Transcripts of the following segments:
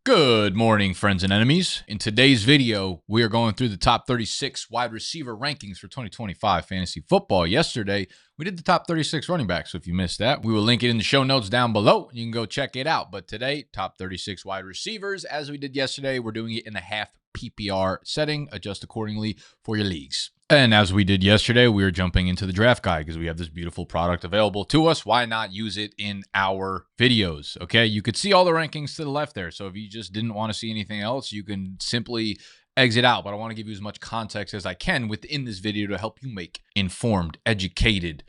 Good morning, friends and enemies. In today's video, we are going through the top 36 wide receiver rankings for 2025 fantasy football. Yesterday, we did the top 36 running backs. So if you missed that, we will link it in the show notes down below. You can go check it out. But today, top 36 wide receivers. As we did yesterday, we're doing it in the half PPR setting. Adjust accordingly for your leagues. And as we did yesterday, we are jumping into the draft guide because we have this beautiful product available to us. Why not use it in our videos? Okay, you could see all the rankings to the left there. So if you just didn't want to see anything else, you can simply exit out. But I want to give you as much context as I can within this video to help you make informed, educated,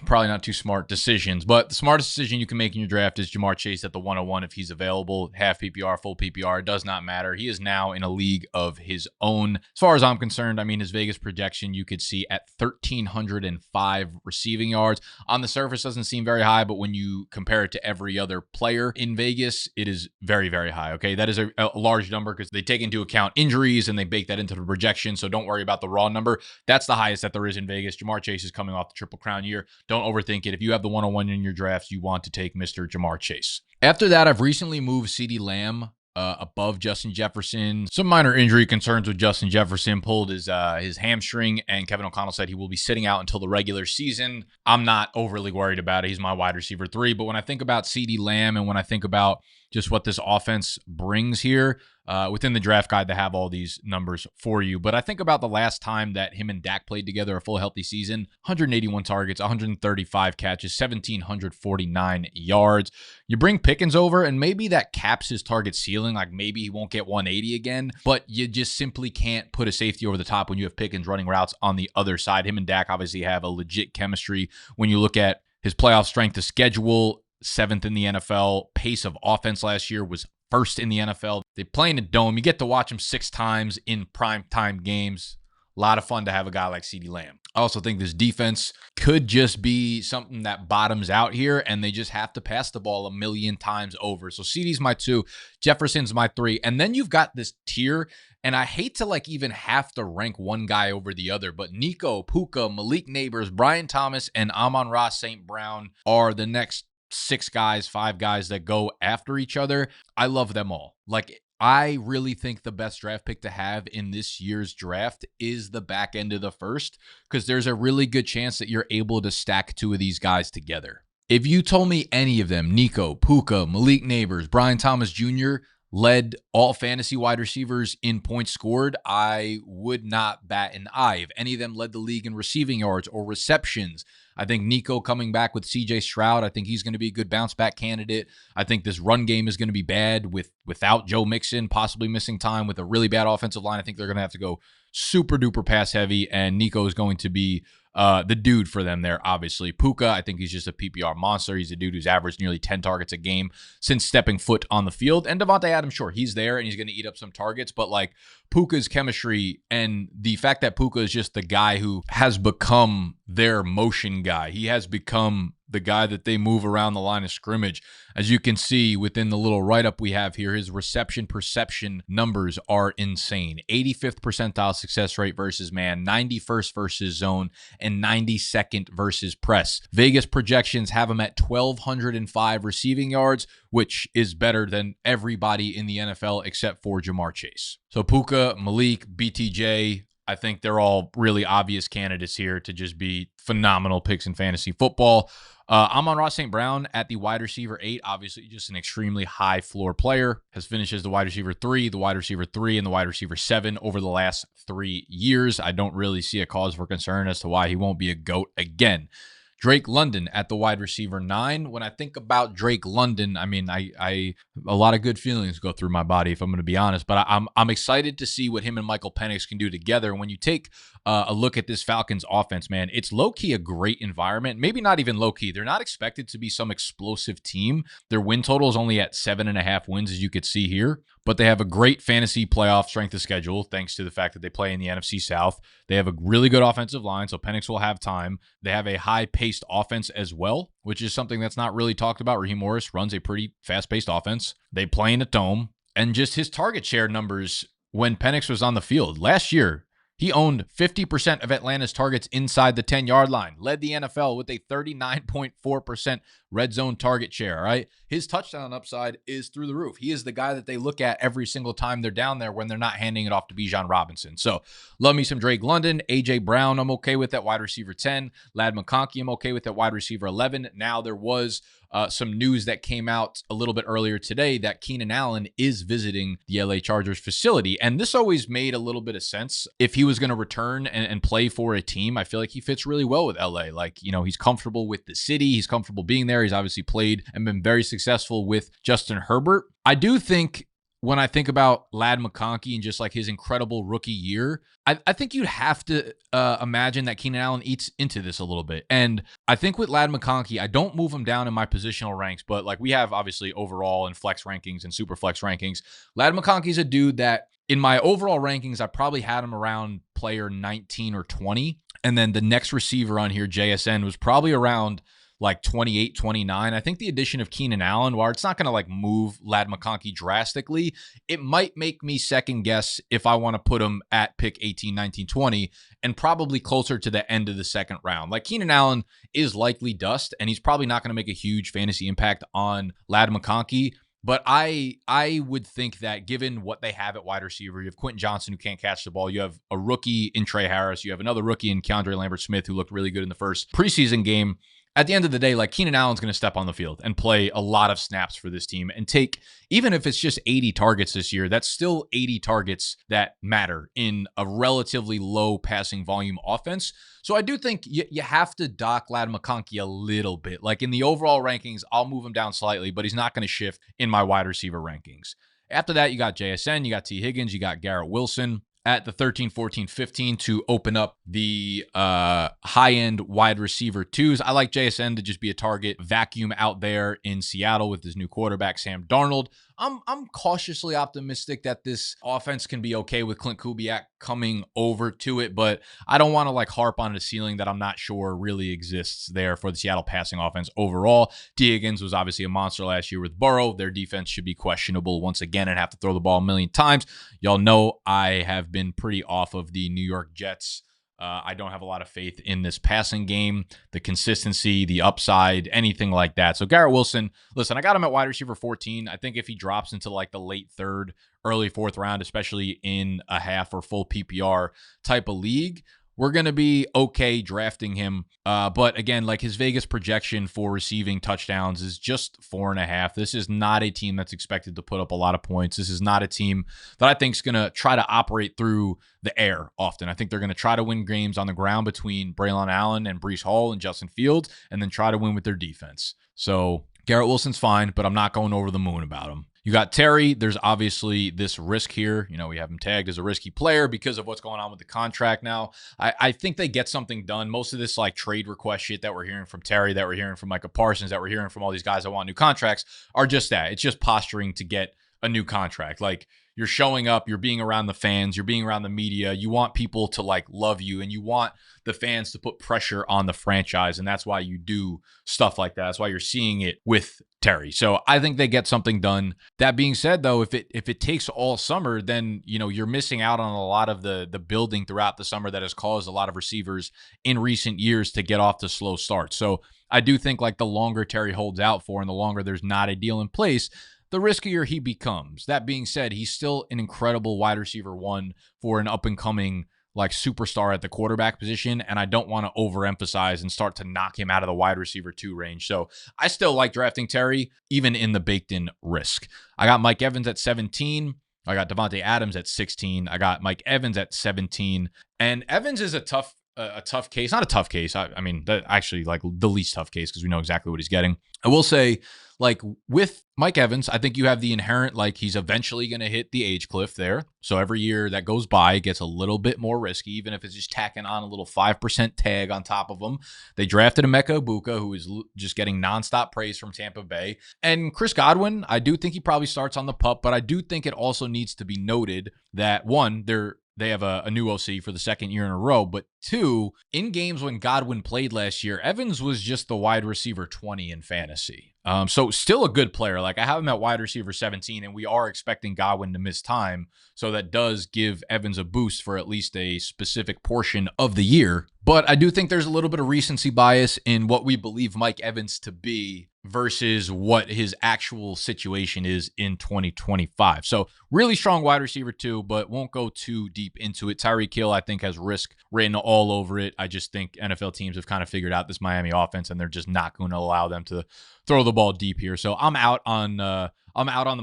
probably not too smart decisions. But the smartest decision you can make in your draft is Ja'Marr Chase at the 101 if he's available. Half PPR, full PPR, it does not matter. He is now in a league of his own. As far as I'm concerned, I mean, his Vegas projection you could see at 1,305 receiving yards. On the surface, doesn't seem very high, but when you compare it to every other player in Vegas, it is very, very high. Okay, that is a large number because they take into account injuries and they bake that into the projection. So don't worry about the raw number. That's the highest that there is in Vegas. Ja'Marr Chase is coming off the Triple Crown year. Don't overthink it. If you have the 101 in your drafts, you want to take Mr. Ja'Marr Chase. After that, I've recently moved CeeDee Lamb above Justin Jefferson. Some minor injury concerns with Justin Jefferson. Pulled his hamstring, and Kevin O'Connell said he will be sitting out until the regular season. I'm not overly worried about it. He's my wide receiver 3. But when I think about CeeDee Lamb and when I think about just what this offense brings here, within the draft guide, they have all these numbers for you. But I think about the last time that him and Dak played together a full healthy season, 181 targets, 135 catches, 1,749 yards. You bring Pickens over, and maybe that caps his target ceiling. Like maybe he won't get 180 again, but you just simply can't put a safety over the top when you have Pickens running routes on the other side. Him and Dak obviously have a legit chemistry. When you look at his playoff strength of schedule, 7th in the NFL. Pace of offense last year was 1st in the NFL. They play in a dome. You get to watch them 6 times in primetime games. A lot of fun to have a guy like CeeDee Lamb. I also think this defense could just be something that bottoms out here, and they just have to pass the ball a million times over. So CeeDee's my 2, Jefferson's my 3, and then you've got this tier, and I hate to even have to rank one guy over the other, but Nico, Puka, Malik Neighbors, Brian Thomas, and Amon-Ra St. Brown are the next 5 guys that go after each other. I love them all. I really think the best draft pick to have in this year's draft is the back end of the first, because there's a really good chance that you're able to stack 2 of these guys together. If you told me any of them, Nico, Puka, Malik Neighbors, Brian Thomas Jr., led all fantasy wide receivers in points scored, I would not bat an eye. If any of them led the league in receiving yards or receptions, I think Nico coming back with CJ Stroud, I think he's going to be a good bounce back candidate. I think this run game is going to be bad without Joe Mixon possibly missing time with a really bad offensive line. I think they're going to have to go super duper pass heavy, and Nico is going to be the dude for them there, obviously. Puka, I think he's just a PPR monster. He's a dude who's averaged nearly 10 targets a game since stepping foot on the field. And Devontae Adams, sure, he's there and he's going to eat up some targets, but Puka's chemistry and the fact that Puka is just the guy who has become their motion guy. He has become the guy that they move around the line of scrimmage. As you can see within the little write-up we have here, his reception perception numbers are insane. 85th percentile success rate versus man, 91st versus zone, and 92nd versus press. Vegas projections have him at 1,205 receiving yards, which is better than everybody in the NFL except for Ja'Marr Chase. So Puka, Malik, BTJ, I think they're all really obvious candidates here to just be phenomenal picks in fantasy football. Amon-Ra St. Brown at the wide receiver 8, obviously just an extremely high floor player, has finished as the wide receiver 3, the wide receiver 3, and the wide receiver 7 over the last 3 years. I don't really see a cause for concern as to why he won't be a GOAT again. Drake London at the wide receiver 9. When I think about Drake London, I mean, I a lot of good feelings go through my body, if I'm going to be honest. But I'm excited to see what him and Michael Penix can do together. When you take a look at this Falcons offense, man, it's low-key a great environment. Maybe not even low-key. They're not expected to be some explosive team. Their win total is only at 7.5 wins, as you could see here. But they have a great fantasy playoff strength of schedule, thanks to the fact that they play in the NFC South. They have a really good offensive line, so Penix will have time. They have a high-paced offense as well, which is something that's not really talked about. Raheem Morris runs a pretty fast-paced offense. They play in a dome. And just his target share numbers when Penix was on the field. Last year, He owned 50% of Atlanta's targets inside the 10-yard line, led the NFL with a 39.4% red zone target share, all right? His touchdown upside is through the roof. He is the guy that they look at every single time they're down there when they're not handing it off to Bijan Robinson. So love me some Drake London. A.J. Brown, I'm okay with at wide receiver 10. Ladd McConkey, I'm okay with at wide receiver 11. Now there was some news that came out a little bit earlier today that Keenan Allen is visiting the LA Chargers facility. And this always made a little bit of sense. If he was going to return and play for a team, I feel like he fits really well with LA. Like, you know, he's comfortable with the city. He's comfortable being there. He's obviously played and been very successful with Justin Herbert. I do think when I think about Ladd McConkey and just like his incredible rookie year, I think you'd have to imagine that Keenan Allen eats into this a little bit. And I think with Ladd McConkey, I don't move him down in my positional ranks, but like we have obviously overall and flex rankings and super flex rankings. Ladd McConkey's a dude that in my overall rankings, I probably had him around player 19 or 20. And then the next receiver on here, JSN, was probably around like 28, 29. I think the addition of Keenan Allen, while it's not going to like move Ladd McConkey drastically, it might make me second guess if I want to put him at pick 18, 19, 20, and probably closer to the end of the second round. Like Keenan Allen is likely dust, and he's probably not going to make a huge fantasy impact on Ladd McConkey. But I would think that given what they have at wide receiver, you have Quentin Johnson who can't catch the ball. You have a rookie in Trey Harris. You have another rookie in Keandre Lambert-Smith who looked really good in the first preseason game. At the end of the day, like Keenan Allen's going to step on the field and play a lot of snaps for this team and take, even if it's just 80 targets this year, that's still 80 targets that matter in a relatively low passing volume offense. So I do think you have to dock Ladd McConkey a little bit. Like in the overall rankings, I'll move him down slightly, but he's not going to shift in my wide receiver rankings. After that, you got JSN, you got T. Higgins, you got Garrett Wilson at the 13, 14, 15 to open up the high-end wide receiver twos. I like JSN to just be a target vacuum out there in Seattle with his new quarterback, Sam Darnold. I'm cautiously optimistic that this offense can be okay with Clint Kubiak coming over to it, but I don't want to like harp on a ceiling that I'm not sure really exists there for the Seattle passing offense overall. T. Higgins was obviously a monster last year with Burrow. Their defense should be questionable once again and have to throw the ball a million times. Y'all know I have been pretty off of the New York Jets. I don't have a lot of faith in this passing game, the consistency, the upside, anything like that. So Garrett Wilson, listen, I got him at wide receiver 14. I think if he drops into like the late third, early fourth round, especially in a half or full PPR type of league, we're going to be okay drafting him. But again, like his Vegas projection for receiving touchdowns is just 4.5. This is not a team that's expected to put up a lot of points. This is not a team that I think is going to try to operate through the air often. I think they're going to try to win games on the ground between Braylon Allen and Breece Hall and Justin Fields, and then try to win with their defense. So Garrett Wilson's fine, but I'm not going over the moon about him. You got Terry. There's obviously this risk here. You know, we have him tagged as a risky player because of what's going on with the contract now. I think they get something done. Most of this like trade request shit that we're hearing from Terry, that we're hearing from Micah Parsons, that we're hearing from all these guys that want new contracts are just that. It's just posturing to get a new contract. Like you're showing up, you're being around the fans, you're being around the media. You want people to like love you, and you want the fans to put pressure on the franchise. And that's why you do stuff like that. That's why you're seeing it with Terry. So I think they get something done. That being said, though, if it takes all summer, then, you know, you're missing out on a lot of the building throughout the summer that has caused a lot of receivers in recent years to get off to slow starts. So I do think like the longer Terry holds out for and the longer there's not a deal in place, the riskier he becomes. That being said, he's still an incredible wide receiver one for an up-and-coming like superstar at the quarterback position, and I don't want to overemphasize and start to knock him out of the wide receiver 2 range. So I still like drafting Terry, even in the baked-in risk. I got Mike Evans at 17. I got Devontae Adams at 16. I got Mike Evans at 17. And Evans is a tough case. Not a tough case. I mean, actually like the least tough case because we know exactly what he's getting. I will say, like with Mike Evans, I think you have the inherent, like he's eventually going to hit the age cliff there. So every year that goes by, it gets a little bit more risky, even if it's just tacking on a little 5% tag on top of him. They drafted Emeka Egbuka, who is just getting nonstop praise from Tampa Bay. And Chris Godwin, I do think he probably starts on the pup, but I do think it also needs to be noted that one, they have a new OC for the second year in a row. But two, in games when Godwin played last year, Evans was just the wide receiver 20 in fantasy. So still a good player. Like I have him at wide receiver 17, and we are expecting Godwin to miss time. So that does give Evans a boost for at least a specific portion of the year. But I do think there's a little bit of recency bias in what we believe Mike Evans to be versus what his actual situation is in 2025. So really strong wide receiver too, but won't go too deep into it. Tyreek Hill, I think, has risk written all over it. I just think NFL teams have kind of figured out this Miami offense, and they're just not going to allow them to throw the ball deep here. So I'm out on the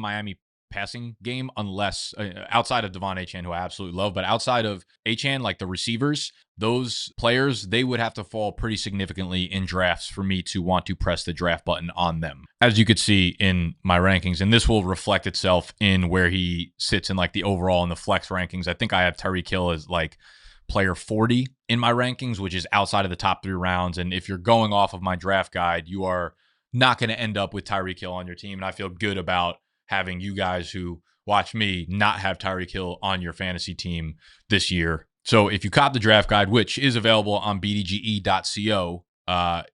Miami passing game unless outside of Devon Achane, who I absolutely love, but outside of Achane, like the receivers, those players, they would have to fall pretty significantly in drafts for me to want to press the draft button on them, as you could see in my rankings. And this will reflect itself in where he sits in like the overall and the flex rankings. I think I have Tyreek Hill as like player 40 in my rankings, which is outside of the top 3 rounds. And if you're going off of my draft guide, you are not going to end up with Tyreek Hill on your team. And I feel good about having you guys who watch me not have Tyreek Hill on your fantasy team this year. So if you caught the draft guide, which is available on bdge.co,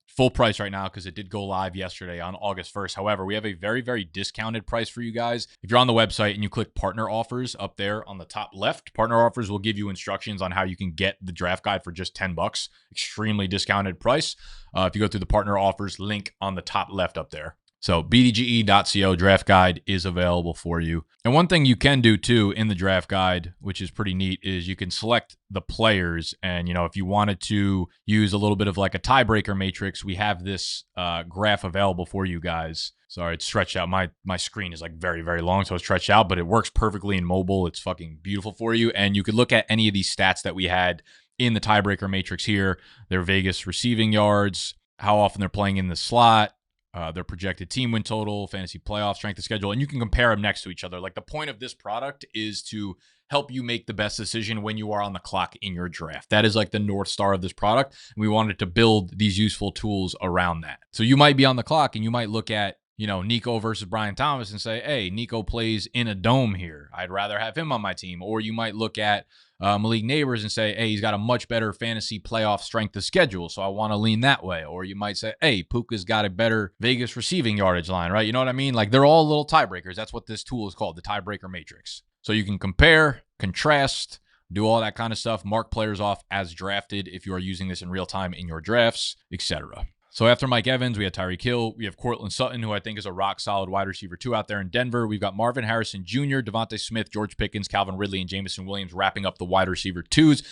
full price right now because it did go live yesterday on August 1st. However, we have a very, very discounted price for you guys. If you're on the website and you click partner offers up there on the top left, partner offers will give you instructions on how you can get the draft guide for just $10. Extremely discounted price. If you go through the partner offers link on the top left up there. So bdge.co draft guide is available for you. And one thing you can do too in the draft guide, which is pretty neat, is you can select the players. And, if you wanted to use a little bit of like a tiebreaker matrix, we have this graph available for you guys. Sorry, it's stretched out. My screen is like very, very long, so it's stretched out, but it works perfectly in mobile. It's fucking beautiful for you. And you could look at any of these stats that we had in the tiebreaker matrix here. Their Vegas receiving yards, how often they're playing in the slot, their projected team win total, fantasy playoff, strength of schedule, and you can compare them next to each other. Like the point of this product is to help you make the best decision when you are on the clock in your draft. That is like the North Star of this product. And we wanted to build these useful tools around that. So you might be on the clock and you might look at, Nico versus Brian Thomas and say, hey, Nico plays in a dome here. I'd rather have him on my team. Or you might look at Malik Neighbors and say, hey, he's got a much better fantasy playoff strength of schedule, so I want to lean that way. Or you might say, hey, Puka's got a better Vegas receiving yardage line, right? You know what I mean? Like they're all little tiebreakers. That's what this tool is called, the tiebreaker matrix. So you can compare, contrast, do all that kind of stuff, mark players off as drafted if you are using this in real time in your drafts, etc. So after Mike Evans, we had Tyreek Hill. We have Courtland Sutton, who I think is a rock-solid wide receiver 2 out there in Denver. We've got Marvin Harrison Jr., Devontae Smith, George Pickens, Calvin Ridley, and Jameson Williams wrapping up the wide receiver 2s.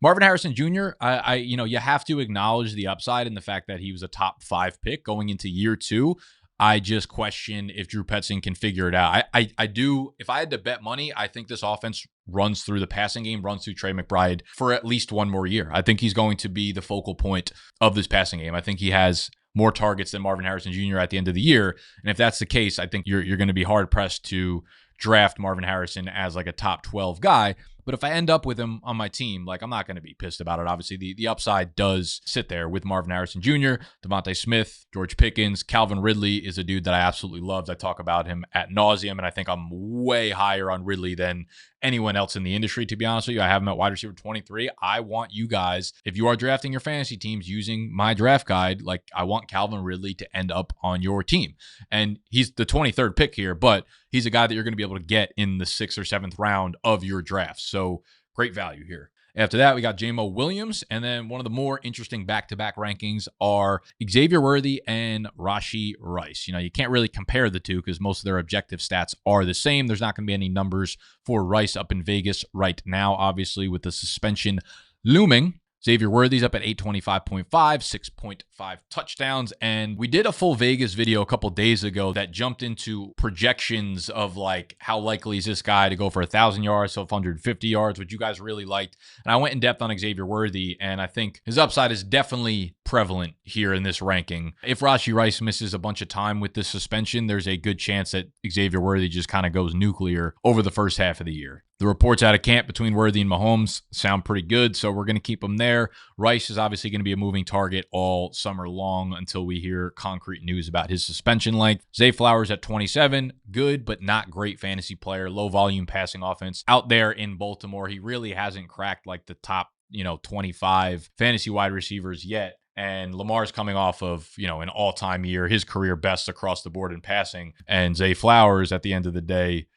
Marvin Harrison Jr., you have to acknowledge the upside in the fact that he was a top 5 pick going into year 2. I just question if Drew Petzing can figure it out. I do. If I had to bet money, I think this offense runs through the passing game, runs through Trey McBride for at least one more year. I think he's going to be the focal point of this passing game. I think he has more targets than Marvin Harrison Jr. at the end of the year. And if that's the case, I think you're going to be hard pressed to draft Marvin Harrison as like a top 12 guy. But if I end up with him on my team, like I'm not going to be pissed about it. Obviously, the upside does sit there with Marvin Harrison Jr., Devontae Smith, George Pickens. Calvin Ridley is a dude that I absolutely loved. I talk about him ad nauseum, and I think I'm way higher on Ridley than anyone else in the industry, to be honest with you. I have him at wide receiver 23. I want you guys, if you are drafting your fantasy teams using my draft guide, like I want Calvin Ridley to end up on your team. And he's the 23rd pick here, but he's a guy that you're going to be able to get in the 6th or 7th round of your draft. So great value here. After that, we got Jamo Williams. And then one of the more interesting back-to-back rankings are Xavier Worthy and Rashee Rice. You can't really compare the two because most of their objective stats are the same. There's not going to be any numbers for Rice up in Vegas right now, obviously, with the suspension looming. Xavier Worthy's up at 825.5, 6.5 touchdowns. And we did a full Vegas video a couple days ago that jumped into projections of like how likely is this guy to go for 1,000 yards, so 150 yards, which you guys really liked. And I went in depth on Xavier Worthy, and I think his upside is definitely prevalent here in this ranking. If Rashee Rice misses a bunch of time with this suspension, there's a good chance that Xavier Worthy just kind of goes nuclear over the first half of the year. The reports out of camp between Worthy and Mahomes sound pretty good, so we're going to keep him there. Rice is obviously going to be a moving target all summer long until we hear concrete news about his suspension length. Zay Flowers at 27, good but not great fantasy player, low volume passing offense out there in Baltimore. He really hasn't cracked like the top 25 fantasy wide receivers yet. And Lamar's coming off of, an all-time year, his career best across the board in passing. And Zay Flowers, at the end of the day,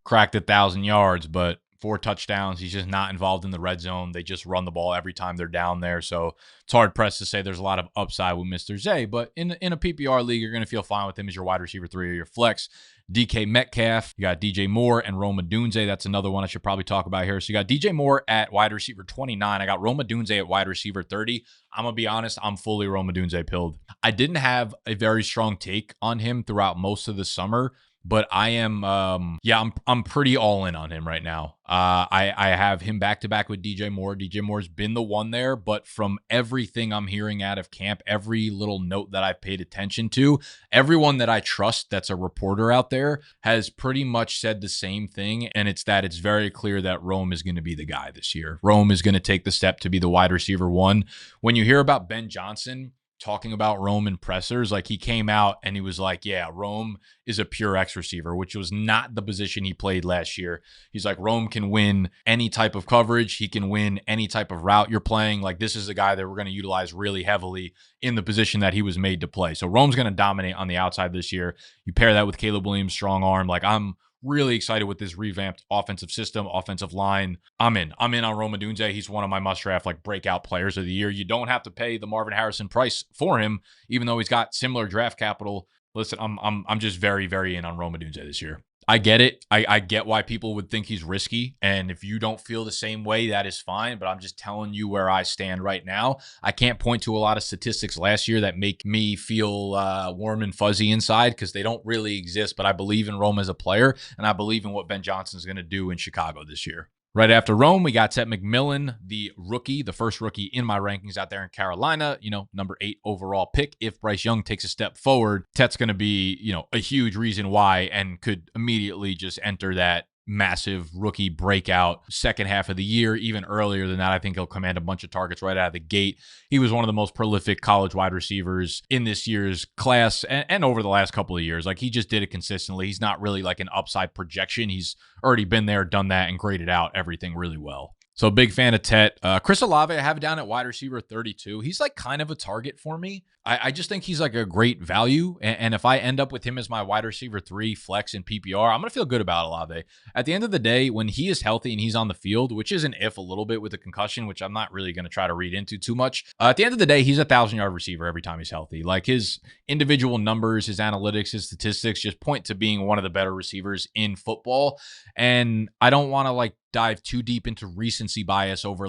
cracked 1,000 yards, but 4 touchdowns. He's just not involved in the red zone. They just run the ball every time they're down there. So it's hard pressed to say there's a lot of upside with Mr. Zay. But in a PPR league, you're going to feel fine with him as your wide receiver 3 or your flex. DK Metcalf, you got DJ Moore and Rome Odunze. That's another one I should probably talk about here. So you got DJ Moore at wide receiver 29. I got Rome Odunze at wide receiver 30. I'm going to be honest, I'm fully Rome Odunze pilled. I didn't have a very strong take on him throughout most of the summer, but I am, I'm pretty all in on him right now. I have him back to back with DJ Moore. DJ Moore's been the one there, but from everything I'm hearing out of camp, every little note that I've paid attention to, everyone that I trust that's a reporter out there has pretty much said the same thing. And it's that it's very clear that Rome is going to be the guy this year. Rome is going to take the step to be the wide receiver 1. When you hear about Ben Johnson talking about Rome and pressers, like he came out and he was like, yeah, Rome is a pure X receiver, which was not the position he played last year. He's like, Rome can win any type of coverage. He can win any type of route you're playing. Like, this is a guy that we're going to utilize really heavily in the position that he was made to play. So Rome's going to dominate on the outside this year. You pair that with Caleb Williams' strong arm. Like, I'm really excited with this revamped offensive system, offensive line. I'm in on Rome Odunze. He's one of my must-draft breakout players of the year. You don't have to pay the Marvin Harrison price for him, even though he's got similar draft capital. Listen, I'm just very, very in on Rome Odunze this year. I get it. I get why people would think he's risky. And if you don't feel the same way, that is fine. But I'm just telling you where I stand right now. I can't point to a lot of statistics last year that make me feel warm and fuzzy inside because they don't really exist. But I believe in Rome as a player, and I believe in what Ben Johnson's going to do in Chicago this year. Right after Rome, we got Tet McMillan, the rookie, the first rookie in my rankings out there in Carolina, number 8 overall pick. If Bryce Young takes a step forward, Tet's going to be, a huge reason why and could immediately just enter that massive rookie breakout second half of the year. Even earlier than that, I think he'll command a bunch of targets right out of the gate. He was one of the most prolific college wide receivers in this year's class and over the last couple of years. Like, he just did it consistently. He's not really like an upside projection. He's already been there, done that, and graded out everything really well. So big fan of Tet. Chris Olave, I have down at wide receiver 32. He's like kind of a target for me. I just think he's like a great value. And if I end up with him as my wide receiver 3 flex in PPR, I'm going to feel good about Olave. At the end of the day, when he is healthy and he's on the field, which is an if a little bit with a concussion, which I'm not really going to try to read into too much. At the end of the day, he's a 1,000-yard receiver every time he's healthy. Like, his individual numbers, his analytics, his statistics just point to being one of the better receivers in football. And I don't want to dive too deep into recency bias over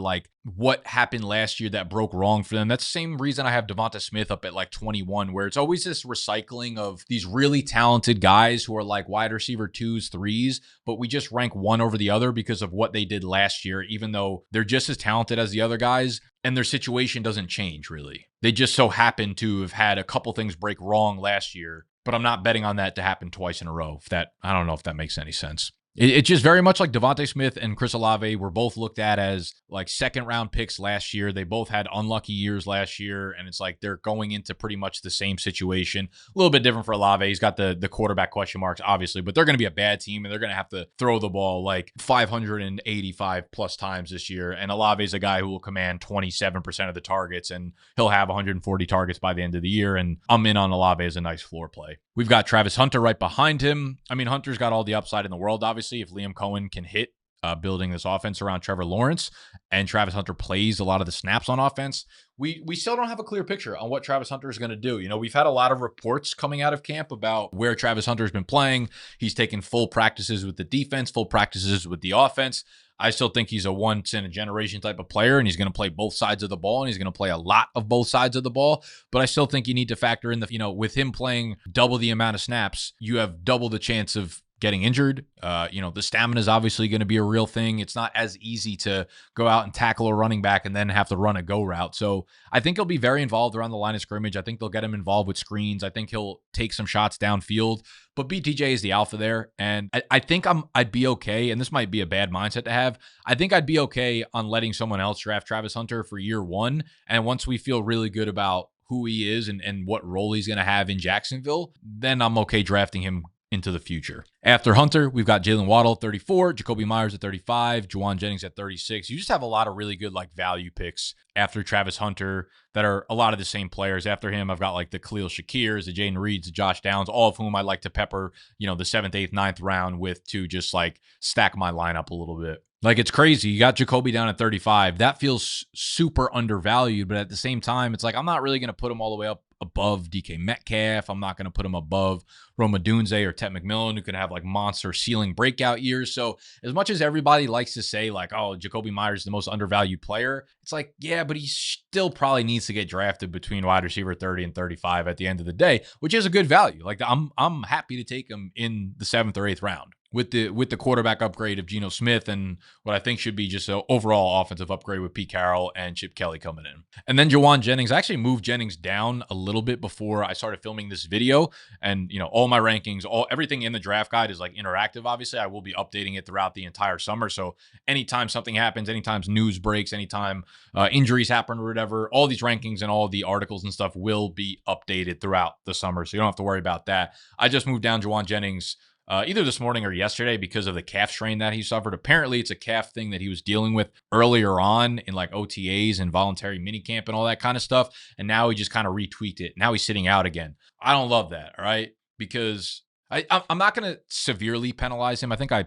what happened last year that broke wrong for them. That's the same reason I have Devonta Smith up at 21, where it's always this recycling of these really talented guys who are wide receiver 2s, 3s, but we just rank one over the other because of what they did last year, even though they're just as talented as the other guys and their situation doesn't change really. They just so happen to have had a couple things break wrong last year, but I'm not betting on that to happen twice in a row. I don't know if that makes any sense. It's just very much like Devonta Smith and Chris Olave were both looked at as second-round picks last year. They both had unlucky years last year, and it's they're going into pretty much the same situation. A little bit different for Olave. He's got the quarterback question marks, obviously, but they're going to be a bad team, and they're going to have to throw the ball 585-plus times this year. And Olave's a guy who will command 27% of the targets, and he'll have 140 targets by the end of the year, and I'm in on Olave as a nice floor play. We've got Travis Hunter right behind him. I mean, Hunter's got all the upside in the world, obviously. If Liam Cohen can hit building this offense around Trevor Lawrence and Travis Hunter plays a lot of the snaps on offense, we still don't have a clear picture on what Travis Hunter is going to do. We've had a lot of reports coming out of camp about where Travis Hunter's been playing. He's taken full practices with the defense, full practices with the offense. I still think he's a once-in-a-generation type of player, and he's going to play both sides of the ball, and he's going to play a lot of both sides of the ball. But I still think you need to factor in with him playing double the amount of snaps, you have double the chance of getting injured. The stamina is obviously going to be a real thing. It's not as easy to go out and tackle a running back and then have to run a go route. So I think he'll be very involved around the line of scrimmage. I think they'll get him involved with screens. I think he'll take some shots downfield. But BTJ is the alpha there. And I think I'd be okay. And this might be a bad mindset to have. I think I'd be okay on letting someone else draft Travis Hunter for year 1. And once we feel really good about who he is and what role he's going to have in Jacksonville, then I'm okay drafting him into the future. After Hunter, we've got Jalen Waddle at 34, Jacoby Myers at 35, Juwan Jennings at 36. You just have a lot of really good like value picks after Travis Hunter that are a lot of the same players. After him, I've got like the Khalil Shakirs, the Jaden Reeds, the Josh Downs, all of whom I like to pepper, the 7th, 8th, 9th round with to just like stack my lineup a little bit. Like, it's crazy. You got Jacoby down at 35. That feels super undervalued, but at the same time, it's like I'm not really going to put him all the way up above DK Metcalf. I'm not going to put him above Roma Dunze or Ted McMillan, who can have like monster ceiling breakout years. So as much as everybody likes to say like, oh, Jacoby Myers is the most undervalued player, it's like, yeah, but he still probably needs to get drafted between wide receiver 30 and 35 at the end of the day, which is a good value. Like I'm happy to take him in the 7th or 8th round with the quarterback upgrade of Geno Smith and what I think should be just an overall offensive upgrade with Pete Carroll and Chip Kelly coming in. And then Juwan Jennings, I actually moved Jennings down a little bit before I started filming this video. And, all my rankings, everything in the draft guide is like interactive. Obviously, I will be updating it throughout the entire summer. So anytime something happens, anytime news breaks, anytime injuries happen or whatever, all these rankings and all the articles and stuff will be updated throughout the summer. So you don't have to worry about that. I just moved down Juwan Jennings either this morning or yesterday because of the calf strain that he suffered. Apparently, it's a calf thing that he was dealing with earlier on in like OTAs and voluntary minicamp and all that kind of stuff. And now he just kind of retweaked it. Now he's sitting out again. I don't love that, all right? Because I'm not going to severely penalize him. I think I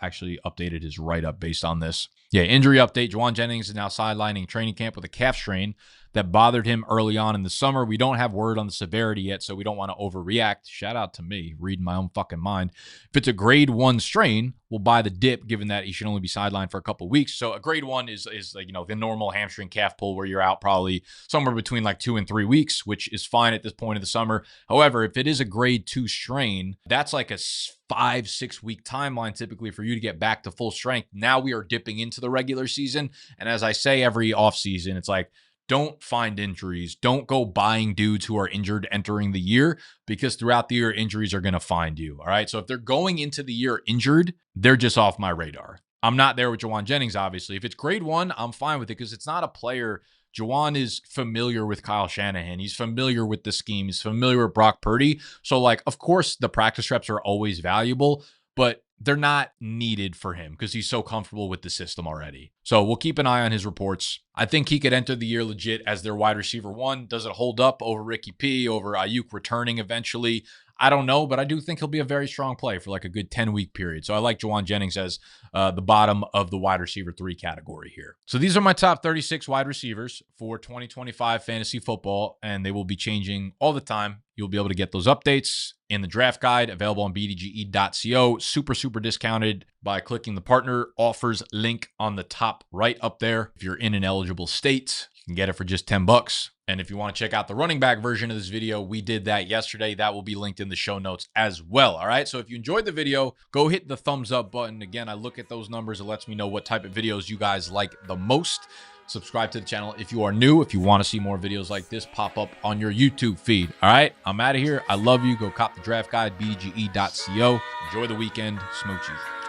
actually updated his write-up based on this. Yeah, injury update. Juwan Jennings is now sidelining training camp with a calf strain that bothered him early on in the summer. We don't have word on the severity yet, so we don't want to overreact. Shout out to me, reading my own fucking mind. If it's a grade 1 strain, we'll buy the dip, given that he should only be sidelined for a couple of weeks. So a grade 1 is like, the normal hamstring calf pull where you're out probably somewhere between like 2 and 3 weeks, which is fine at this point of the summer. However, if it is a grade 2 strain, that's like a 5-6 week timeline typically for you to get back to full strength. Now we are dipping into the regular season. And as I say every offseason, it's like, don't find injuries. Don't go buying dudes who are injured entering the year, because throughout the year, injuries are going to find you. All right. So if they're going into the year injured, they're just off my radar. I'm not there with Juwan Jennings, obviously. If it's grade 1, I'm fine with it because it's not a player. Juwan is familiar with Kyle Shanahan. He's familiar with the scheme. He's familiar with Brock Purdy. So, like, of course, the practice reps are always valuable, but they're not needed for him because he's so comfortable with the system already. So we'll keep an eye on his reports. I think he could enter the year legit as their wide receiver 1. Does it hold up over Ricky P, over Ayuk returning eventually? I don't know, but I do think he'll be a very strong play for like a good 10-week period. So I like Juwan Jennings as the bottom of the wide receiver 3 category here. So these are my top 36 wide receivers for 2025 fantasy football, and they will be changing all the time. You'll be able to get those updates in the draft guide available on bdge.co. Super discounted by clicking the partner offers link on the top right up there. If you're in an eligible state, you can get it for just $10. And if you want to check out the running back version of this video, we did that yesterday. That will be linked in the show notes as well. All right. So if you enjoyed the video, go hit the thumbs up button. Again, I look at those numbers. It lets me know what type of videos you guys like the most. Subscribe to the channel if you are new. If you want to see more videos like this pop up on your YouTube feed. All right. I'm out of here. I love you. Go cop the draft guide, bdge.co. Enjoy the weekend. Smoochies.